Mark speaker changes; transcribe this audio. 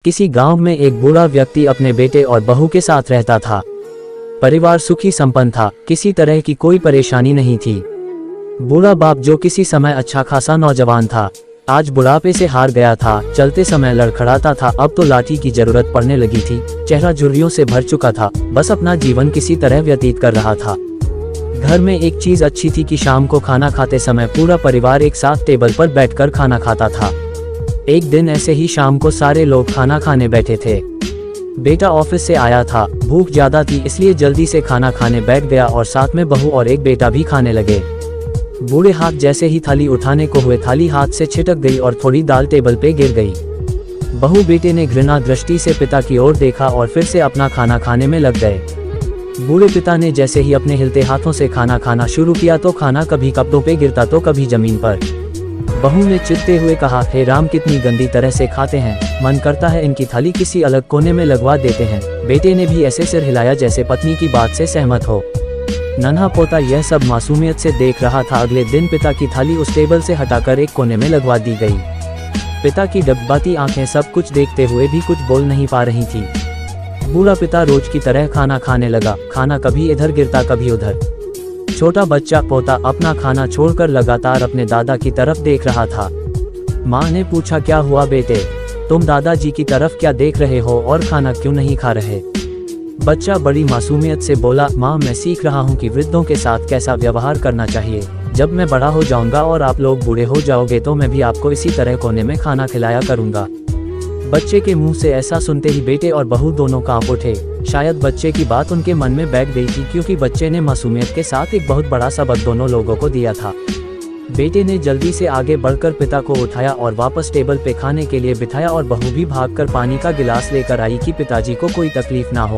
Speaker 1: किसी गांव में एक बूढ़ा व्यक्ति अपने बेटे और बहू के साथ रहता था। परिवार सुखी संपन्न था, किसी तरह की कोई परेशानी नहीं थी। बूढ़ा बाप जो किसी समय अच्छा खासा नौजवान था, आज बुढ़ापे से हार गया था। चलते समय लड़खड़ाता था, अब तो लाठी की जरूरत पड़ने लगी थी। चेहरा झुर्रियों से भर चुका था, बस अपना जीवन किसी तरह व्यतीत कर रहा था। घर में एक चीज अच्छी थी कि शाम को खाना खाते समय पूरा परिवार एक साथ टेबल पर बैठकर खाना खाता था। एक दिन ऐसे ही शाम को सारे लोग खाना खाने बैठे थे। बेटा ऑफिस से आया था, भूख ज्यादा थी इसलिए जल्दी से खाना खाने बैठ गया और साथ में बहू और एक बेटा भी खाने लगे। बूढ़े हाथ जैसे ही थाली उठाने को हुए, थाली हाथ से छिटक गई और थोड़ी दाल टेबल पे गिर गई। बहू बेटे ने घृणा दृष्टि से पिता की ओर देखा और फिर से अपना खाना खाने में लग गए। बूढ़े पिता ने जैसे ही अपने हिलते हाथों से खाना खाना शुरू किया तो खाना कभी कपड़ों पे गिरता तो कभी जमीन पर। बहू ने चिढ़ते हुए कहा, हे राम, कितनी गंदी तरह से खाते हैं, मन करता है इनकी थाली किसी अलग कोने में लगवा देते हैं। बेटे ने भी ऐसे सिर हिलाया जैसे पत्नी की बात से सहमत हो। नन्हा पोता यह सब मासूमियत से देख रहा था। अगले दिन पिता की थाली उस टेबल से हटाकर एक कोने में लगवा दी गई। पिता की डगमगाती आंखें सब कुछ देखते हुए भी कुछ बोल नहीं पा रही थी। बूढ़ा पिता रोज की तरह खाना खाने लगा। खाना कभी इधर गिरता कभी उधर। छोटा बच्चा पोता अपना खाना छोड़कर लगातार अपने दादा की तरफ देख रहा था। माँ ने पूछा, क्या हुआ बेटे, तुम दादाजी की तरफ क्या देख रहे हो और खाना क्यों नहीं खा रहे? बच्चा बड़ी मासूमियत से बोला, माँ, मैं सीख रहा हूँ कि वृद्धों के साथ कैसा व्यवहार करना चाहिए। जब मैं बड़ा हो जाऊंगा और आप लोग बूढ़े हो जाओगे तो मैं भी आपको इसी तरह कोने में खाना खिलाया करूंगा। बच्चे के मुंह से ऐसा सुनते ही बेटे और बहू दोनों कांप उठे। शायद बच्चे की बात उनके मन में बैठ गई थी, क्योंकि बच्चे ने मासूमियत के साथ एक बहुत बड़ा सबक दोनों लोगों को दिया था। बेटे ने जल्दी से आगे बढ़कर पिता को उठाया और वापस टेबल पे खाने के लिए बिठाया और बहू भी भागकर पानी का गिलास लेकर आई कि पिताजी को कोई तकलीफ ना हो।